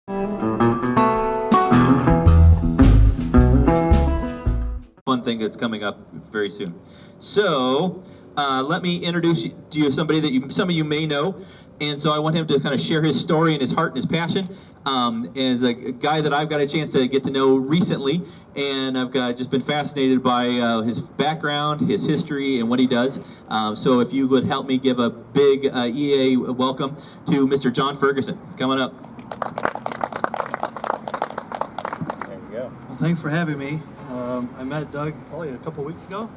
One thing that's coming up very soon. So let me introduce you to you somebody that some of you may know. And so I want him to kind of share his story and his heart and his passion. As a guy that I've got a chance to get to know recently, and I've just been fascinated by his background, his history, and what he does. So if you would help me give a big EA welcome to Mr. John Ferguson. Coming up. There you go. Well, thanks for having me. I met Doug probably a couple weeks ago.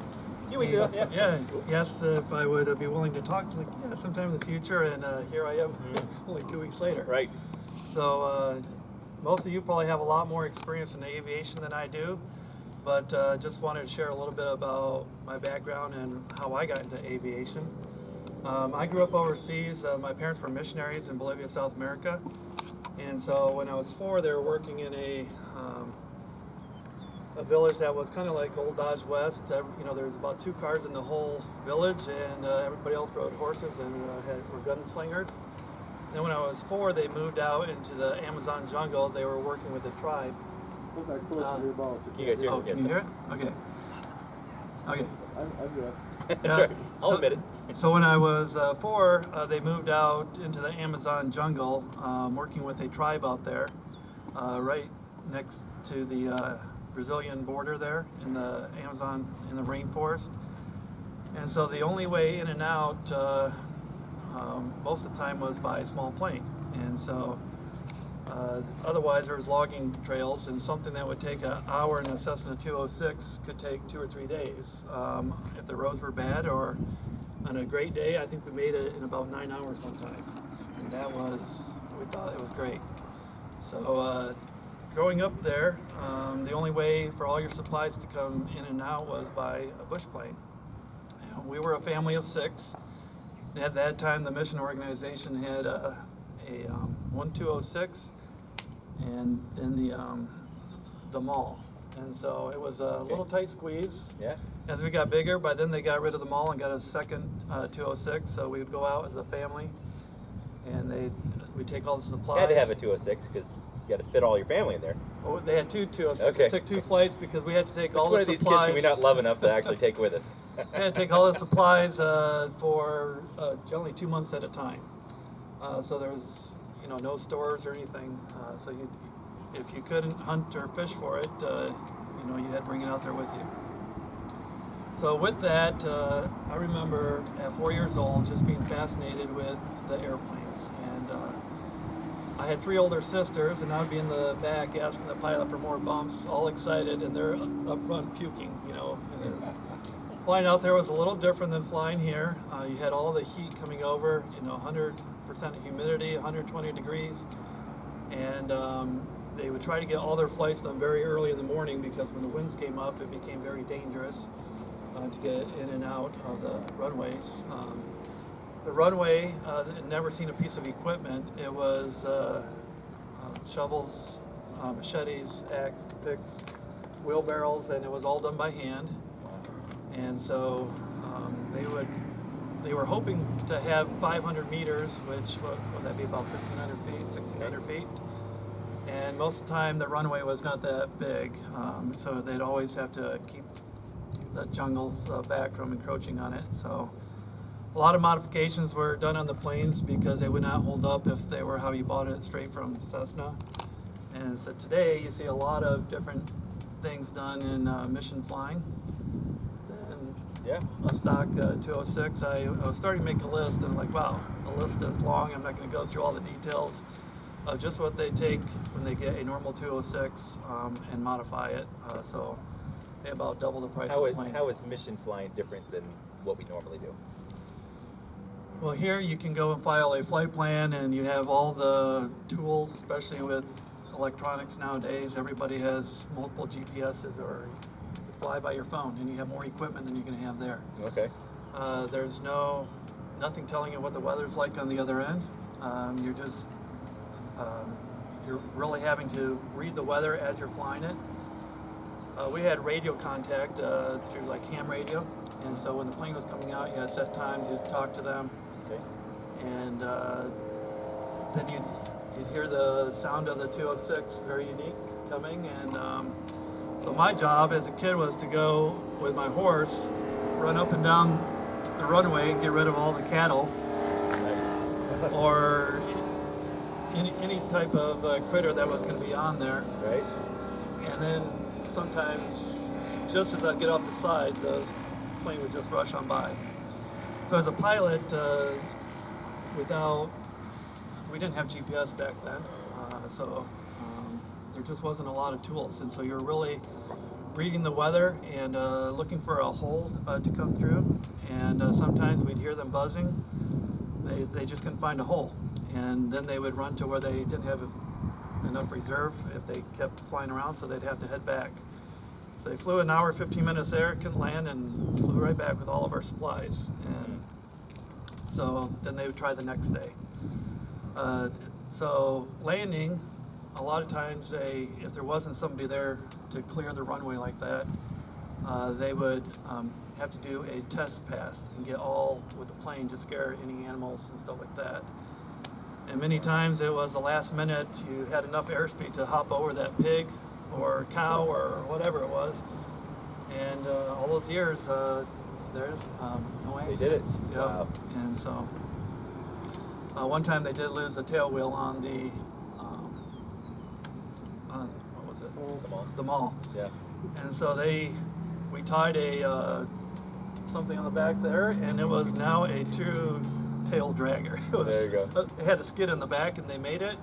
A few weeks ago, yeah. Yeah, he asked if I would be willing to talk. Like, yeah, sometime in the future, and here I am, only 2 weeks later. Right. So most of you probably have a lot more experience in aviation than I do, but just wanted to share a little bit about my background and how I got into aviation. I grew up overseas. My parents were missionaries in Bolivia, South America, and so when I was 4, they were working in a village that was kind of like Old Dodge West. You know, there was about 2 cars in the whole village, and everybody else rode horses and were gunslingers. Then when I was 4, they moved out into the Amazon jungle. They were working with a tribe. Can you guys hear? Oh, can you hear it? Okay. Okay. I'm good. That's right. I'll admit it. So when I was 4, they moved out into the Amazon jungle, working with a tribe out there, right next to the Brazilian border there in the Amazon, in the rainforest. And so the only way in and out most of the time was by small plane. And so otherwise there was logging trails, and something that would take an hour in a Cessna 206 could take 2 or 3 days. If the roads were bad, or on a great day, I think we made it in about 9 hours one time. And that was, we thought it was great. So growing up there, the only way for all your supplies to come in and out was by a bush plane. And we were a family of 6. At that time, the mission organization had a 1206 and then the mall. And so it was a little tight squeeze. Yeah. As we got bigger, by then they got rid of the mall and got a second 206. So we would go out as a family, and we'd take all the supplies. You had to have a 206 because you got to fit all your family in there. Oh, they had 2 206. Okay. We took 2 flights because we had to take all Which one the of supplies. these kids do we not love enough to actually take with us? We had to take all the supplies for generally 2 months at a time. So there was, no stores or anything. So if you couldn't hunt or fish for it, you had to bring it out there with you. So with that, I remember at 4 years old just being fascinated with the airplanes. And I had 3 older sisters, and I would be in the back asking the pilot for more bumps, all excited, and they're up front puking, And flying out there was a little different than flying here. You had all the heat coming over, 100% humidity, 120 degrees, and they would try to get all their flights done very early in the morning, because when the winds came up, it became very dangerous to get in and out of the runways. The runway had never seen a piece of equipment. It was shovels, machetes, axe, picks, wheelbarrows, and it was all done by hand. And so they were hoping to have 500 meters, which would that be about 1,500 feet, 1,600 feet. And most of the time the runway was not that big, so they'd always have to keep the jungles back from encroaching on it. So a lot of modifications were done on the planes because they would not hold up if they were how you bought it straight from Cessna. And so today you see a lot of different things done in mission flying. And Yeah. a stock 206, I was starting to make a list, and I'm like, wow, the list is long. I'm not going to go through all the details of just what they take when they get a normal 206 and modify it. So they about double the price of the plane. How is mission flying different than what we normally do? Well, here you can go and file a flight plan, and you have all the tools, especially with electronics nowadays. Everybody has multiple GPSs, or you fly by your phone, and you have more equipment than you can have there. Okay. There's nothing telling you what the weather's like on the other end. You're really having to read the weather as you're flying it. We had radio contact through like ham radio, and so when the plane was coming out, you had set times, you'd talk to them, Okay. and then you'd hear the sound of the 206, very unique, coming. And so my job as a kid was to go with my horse, run up and down the runway and get rid of all the cattle. Nice. Or any type of critter that was going to be on there. Right. And then sometimes, just as I'd get off the side, the plane would just rush on by. So as a pilot, we didn't have GPS back then, so there just wasn't a lot of tools. And so you're really reading the weather and looking for a hold to come through. And sometimes we'd hear them buzzing. They just couldn't find a hole. And then they would run to where they didn't have enough reserve if they kept flying around, so they'd have to head back. So they flew an hour, 15 minutes there, couldn't land, and flew right back with all of our supplies. And so then they would try the next day. So landing, a lot of times if there wasn't somebody there to clear the runway like that, they would have to do a test pass and get all with the plane to scare any animals and stuff like that. And many times it was the last minute, you had enough airspeed to hop over that pig or cow or whatever it was. And all those years, there's no way. They did it. Yep. Wow. And so one time they did lose the tail wheel on the, what was it? The mall. The mall. Yeah. And so we tied something on the back there, and it was now a true tail dragger. There you go. It had a skid in the back, and they made it.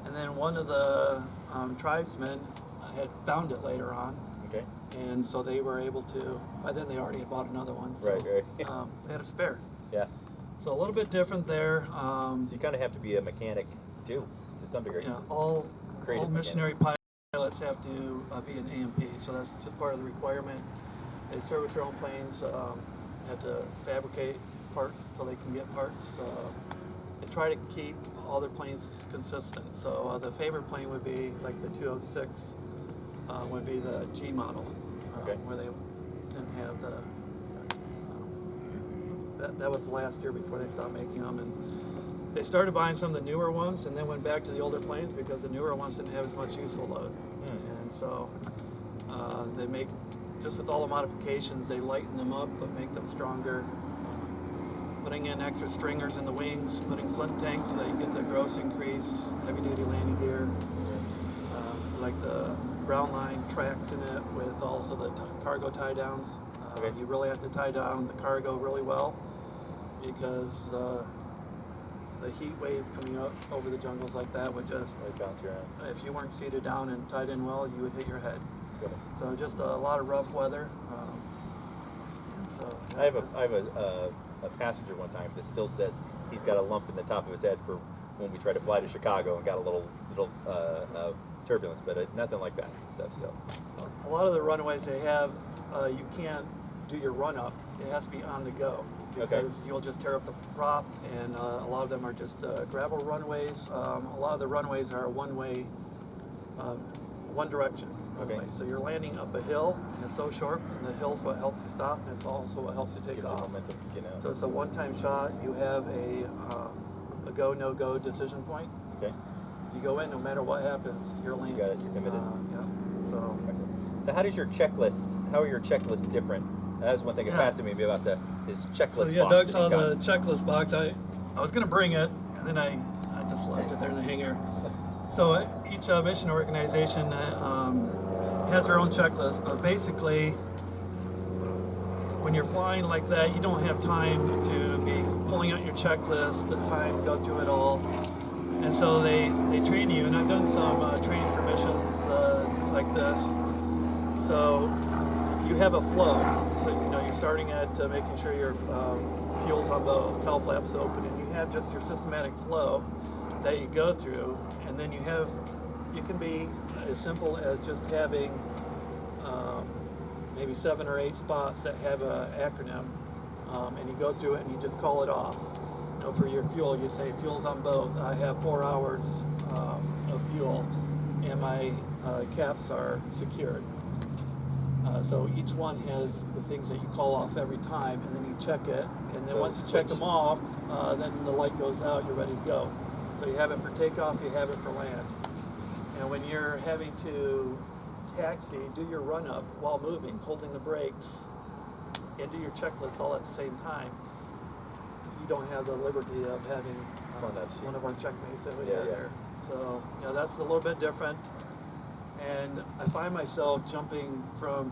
And then one of the tribesmen had found it later on, Okay. and so they were able to. By then, they already had bought another one. So, Right. they had a spare. Yeah. So a little bit different there. So you kind of have to be a mechanic too, to some degree. Yeah, all Creative missionary pilots have to be an AMP, so that's just part of the requirement. They service their own planes, have to fabricate parts till they can get parts. They try to keep all their planes consistent. So the favorite plane would be like the 206, would be the G model, Okay. where they didn't have the. That was last year before they stopped making them, and they started buying some of the newer ones, and then went back to the older planes because the newer ones didn't have as much useful load. And so they make, just with all the modifications, they lighten them up but make them stronger. Putting in extra stringers in the wings, putting flint tanks so that you get the gross increase, heavy duty landing gear, like the brown line tracks in it with also the cargo tie downs. Okay. You really have to tie down the cargo really well because the heat waves coming up over the jungles like that would just, Like bounce you around. if you weren't seated down and tied in well, you would hit your head. Goodness. So just a lot of rough weather. And so I have a passenger one time that still says he's got a lump in the top of his head for when we tried to fly to Chicago and got a little turbulence, but nothing like that stuff. So a lot of the runways they have, you can't do your run up. It has to be on the go because you'll just tear up the prop, and a lot of them are just gravel runways. A lot of the runways are one-way, one direction. Okay. So you're landing up a hill, and it's so short, and the hill's what helps you stop, and it's also what helps you take gives you off. momentum, you know. So it's a one-time shot. You have a go, no-go decision point. Okay. You go in, no matter what happens, you're landing. You got it. You're committed. Yeah. So. So how does your checklist? How are your checklists different? That was one thing that fascinated me about his checklist So yeah, box. Doug that saw he's got. the checklist box. I was going to bring it, and then I just left it there in the hangar. So each mission organization has their own checklist, but basically, when you're flying like that, you don't have time to be pulling out your checklist, the time to go through it all. And so they train you, and I've done some training for missions like this. So you have a flow. So you're starting at making sure your fuel's on both, cowl flaps open, and you have just your systematic flow that you go through, and then you can be as simple as just having maybe 7 or 8 spots that have an acronym, and you go through it and you just call it off. For your fuel, you say fuel's on both. I have 4 hours of fuel, and my caps are secured. So each one has the things that you call off every time, and then you check it. And then So once you check switch. them off, then the light goes out. You're ready to go. So So you have it for takeoff, you have it for land. And when you're having to taxi, do your run up while moving, holding the brakes, and do your checklist all at the same time, you don't have the liberty of having one of our checkmates that we had there. So, you know, that's a little bit different. And I find myself jumping from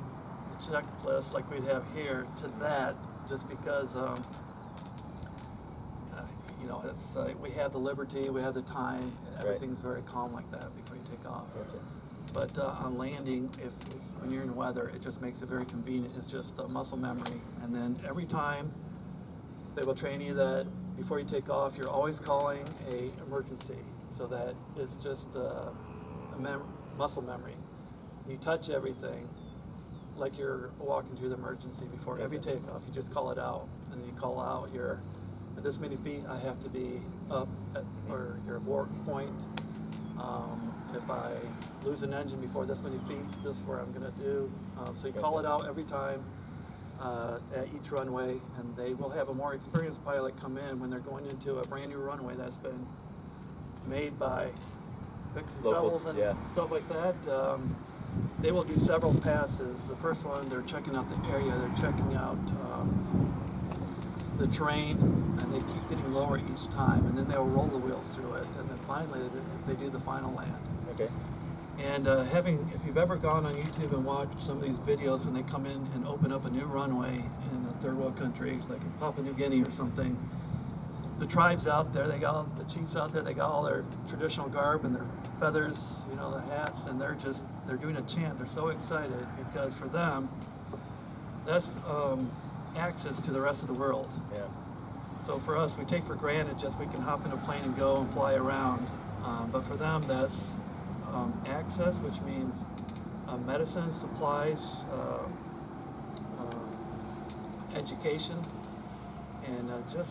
the checklist like we'd have here to that just because, you know, it's we have the liberty, we have the time, and everything's very calm like that before you take off. Gotcha. But on landing, if when you're in weather, it just makes it very convenient. It's just muscle memory. And then every time they will train you that before you take off, you're always calling a emergency, so that it's just muscle memory. You touch everything like you're walking through the emergency before every takeoff. You just call it out, and then you call out your at this many feet I have to be up at, or your abort point. If I lose an engine before this many feet, this is where I'm going to do. So you call it out every time at each runway, and they will have a more experienced pilot come in when they're going into a brand new runway that's been made by picks and shovels and stuff like that. They will do several passes. The first one, they're checking out the area, they're checking out the terrain, and they keep getting lower each time, and then they'll roll the wheels through it, and then finally they do the final land. Okay. And if you've ever gone on YouTube and watched some of these videos when they come in and open up a new runway in a third world country, like in Papua New Guinea or something, the tribes out there, they got all the chiefs out there, they got all their traditional garb and their feathers, you know, the hats, and they're doing a chant. They're so excited because for them, that's access to the rest of the world. Yeah. So for us, we take for granted just we can hop in a plane and go and fly around. But for them, that's access, which means medicine, supplies, education, and just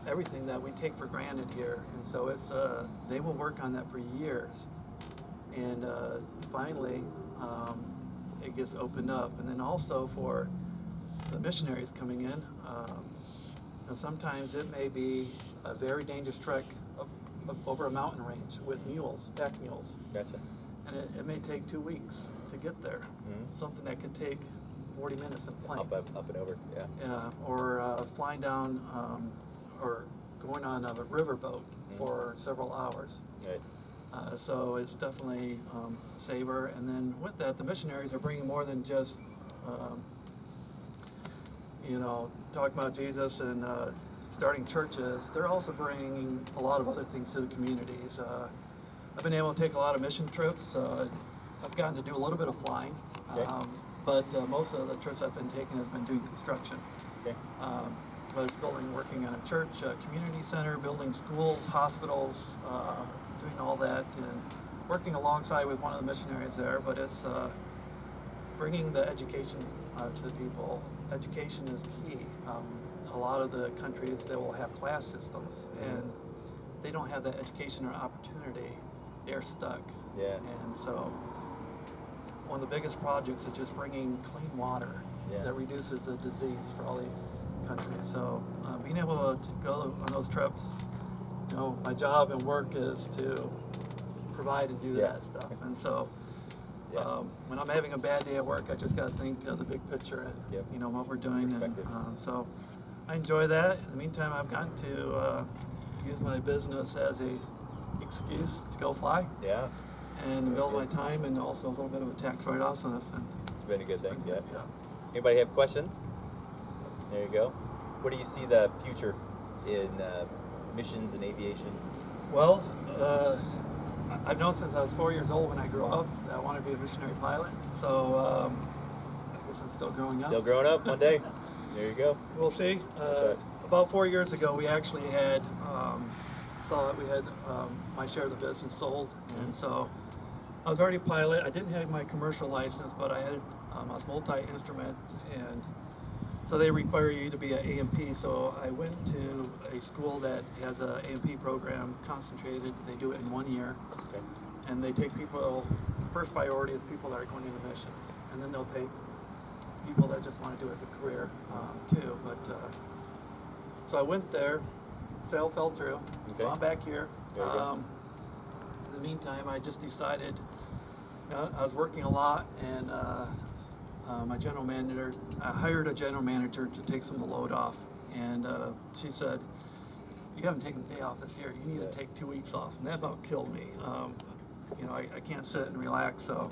everything that we take for granted here. And so it's they will work on that for years, and finally it gets opened up. And then also for the missionaries coming in, you know, sometimes it may be a very dangerous trek up over a mountain range with mules, pack mules. Gotcha. And it may take 2 weeks to get there. Mm-hmm. Something that could take 40 minutes in plane. Up and over. Yeah. Or flying down or going on a riverboat for several hours. Right. So it's definitely safer. And then with that, the missionaries are bringing more than just, you know, talking about Jesus and starting churches. They're also bringing a lot of other things to the communities. I've been able to take a lot of mission trips. I've gotten to do a little bit of flying, but most of the trips I've been taking has been doing construction. Okay. Whether it's working on a church, a community center, building schools, hospitals, doing all that, and working alongside with one of the missionaries there. But it's bringing the education to the people. Education is key. A lot of the countries, they will have class systems, and if they don't have that education or opportunity, they're stuck. Yeah. And so one of the biggest projects is just bringing clean water that reduces the disease for all these countries. So being able to go on those trips, you know, my job and work is to provide and do that stuff. And so when I'm having a bad day at work, I just got to think of the big picture and you know what we're doing. And so I enjoy that. In the meantime, I've gotten to use my business as a excuse to go fly. Yeah. And build my time, and also a little bit of a tax write-off. So It's been a good thing. Yeah. Anybody have questions? There you go. Where do you see the future in missions and aviation? Well, I've known since I was 4 years old when I grew up that I wanted to be a missionary pilot. So I guess I'm still growing up. Still growing up one day. There you go. We'll see. About 4 years ago, we actually had thought we had my share of the business sold, and so I was already a pilot. I didn't have my commercial license, but I had I was multi-instrument, and so they require you to be an AMP. So I went to a school that has an AMP program concentrated. They do it in 1 year, and they take people. First priority is people that are going into missions, and then they'll take people that just want to do it as a career too. But so I went there. Sale fell through. So I'm back here. There you go. In the meantime, I just decided, I was working a lot, and my general manager, I hired a general manager to take some of the load off, and she said, "You haven't taken a day off this year. You need to take 2 weeks off," and that about killed me. I can't sit and relax, so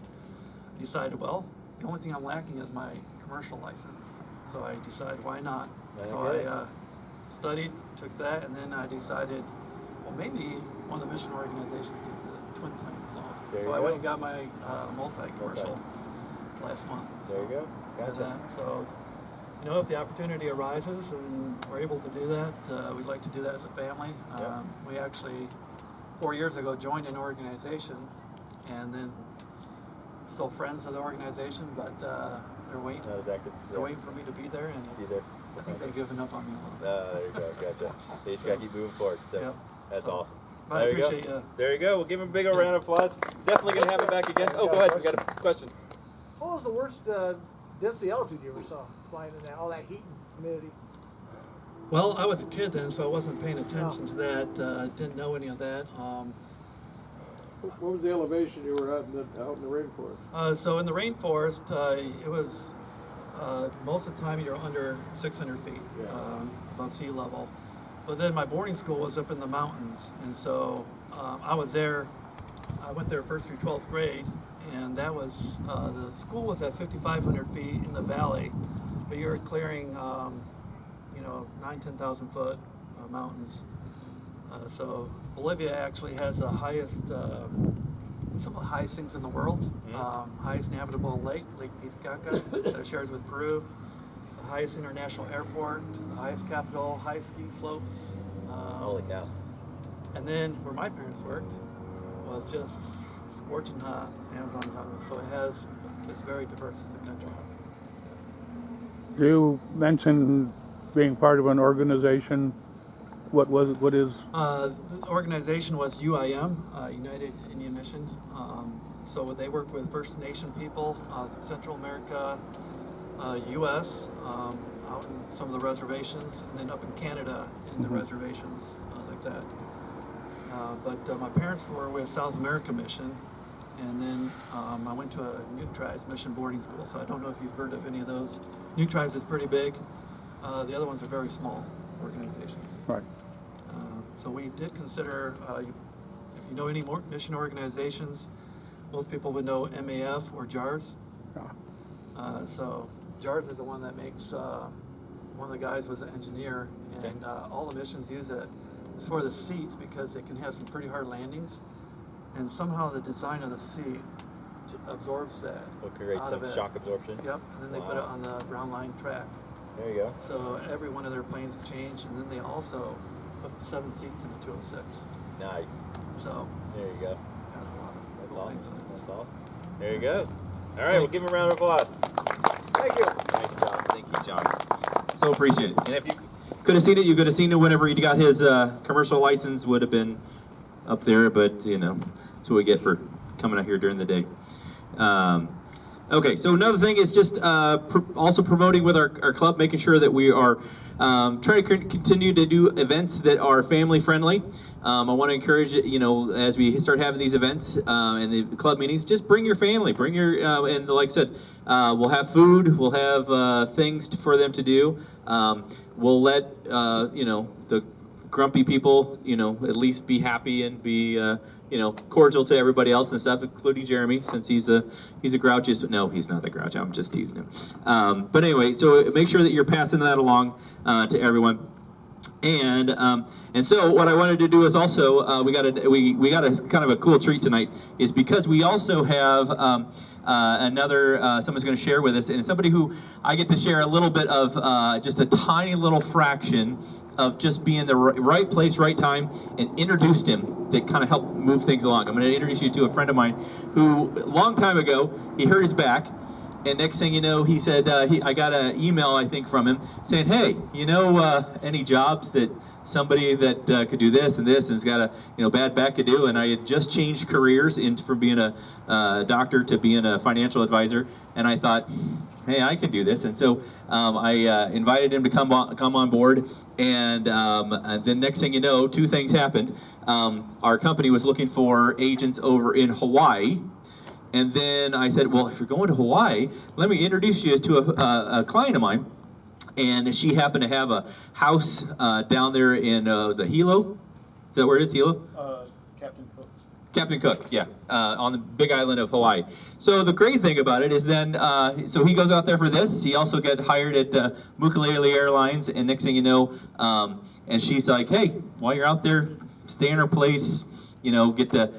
I decided, well, the only thing I'm lacking is my commercial license. So I decided, why not? So I studied, took that, and then I decided, well, maybe one of the mission organizations does the twin planes. So I went and got my multi-commercial last month. There you go. Gotcha. So, if the opportunity arises and we're able to do that, we'd like to do that as a family. We actually, 4 years ago, joined an organization, and then still friends of the organization, but they're waiting. Not as active. They're waiting for me to be there, and Be there. I think they've given up on me a little bit. There you go. Gotcha. You just got to keep moving forward. So Yep. that's awesome. But I There you go. appreciate you. There you go. We'll give him a big old round of applause. Definitely going to have him back again. Oh, go ahead. We got a question. What was the worst density altitude you ever saw flying in that, all that heat and humidity? Well, I was a kid then, so I wasn't paying attention to that. Didn't know any of that. What was the elevation you were at out in the rainforest? So in the rainforest, it was most of the time you're under 600 feet above sea level. But then my boarding school was up in the mountains, and so I was there. I went there first through 12th grade, and that was the school was at 5,500 feet in the valley, but you're clearing 10,000 foot mountains. So Bolivia actually has the highest, some of the highest things in the world. Highest navigable lake, Lake Titicaca, that it shares with Peru. The highest international airport, the highest capital, highest ski slopes. Holy cow. And then where my parents worked was just scorching hot Amazon jungle. So it's very diverse as a country. You mentioned being part of an organization. What was it? What is? The organization was UIM, United Indian Mission. So they work with First Nation people, Central America, U.S., out in some of the reservations, and then up in Canada in the reservations like that. But my parents were with South America Mission, and then I went to a New Tribes Mission boarding school. So I don't know if you've heard of any of those. New Tribes is pretty big. The other ones are very small organizations. Right. So we did consider, if you know any more mission organizations, most people would know MAF or JARS. So JARS is the one that makes, one of the guys was an engineer, and all the missions use it. It's for the seats because it can have some pretty hard landings, and somehow the design of the seat absorbs that. Will create out some of it. shock absorption. Yep, and then they put it on the ground line track. There you go. So every one of their planes is changed, and then they also put 7 seats in the 206. Nice. So There you go. got a lot of That's cool awesome. things on it. That's awesome. There you go. All right, we'll give him a round of applause. Thank you. Thank you, John. Thank you, John. So appreciate it. And if you Could have seen it. You could have seen it whenever he got his commercial license. Would have been up there, but that's what we get for coming out here during the day. Okay, so another thing is just also promoting with our club, making sure that we are trying to continue to do events that are family friendly. I want to encourage, as we start having these events and the club meetings, just bring your family, bring your, and like I said, we'll have food, we'll have things for them to do. We'll let, the grumpy people, at least be happy and be, cordial to everybody else and stuff, including Jeremy, since he's a grouchy. No, he's not the grouch. I'm just teasing him. But anyway, so make sure that you're passing that along to everyone. And so what I wanted to do is also we got a kind of a cool treat tonight, is because we also have another someone's going to share with us, and somebody who I get to share a little bit of just a tiny little fraction of just being the right place, right time, and introduced him that kind of helped move things along. I'm going to introduce you to a friend of mine who, a long time ago, he hurt his back, and next thing you know, he said, I got an email, I think, from him saying, hey, any jobs that somebody that could do this and has got a bad back could do? And I had just changed careers from being a doctor to being a financial advisor, and I thought, hey, I can do this. And so I invited him to come on board. And then next thing you know, two things happened. Our company was looking for agents over in Hawaii. And then I said, well, if you're going to Hawaii, let me introduce you to a client of mine. And she happened to have a house down there in, was it Hilo? Is that where it is, Hilo? Captain Cook. Captain Cook, yeah, on the big island of Hawaii. So the great thing about it is then, so he goes out there for this. He also got hired at Mukulele Airlines, and next thing you know, and she's like, hey, while you're out there, stay in her place, you know, get to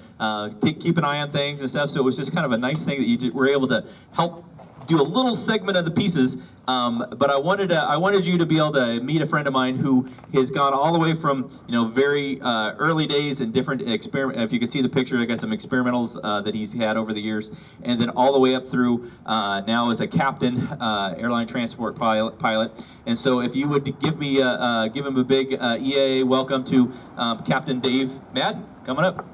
keep an eye on things and stuff. So it was just kind of a nice thing that you were able to help do a little segment of the pieces. But I wanted you to be able to meet a friend of mine who has gone all the way from, you know, very early days and different experiment. If you can see the picture, I got some experimentals that he's had over the years, and then all the way up through now as a captain, airline transport pilot. And so, if you would give him a big EAA welcome to Captain Dave Madden coming up.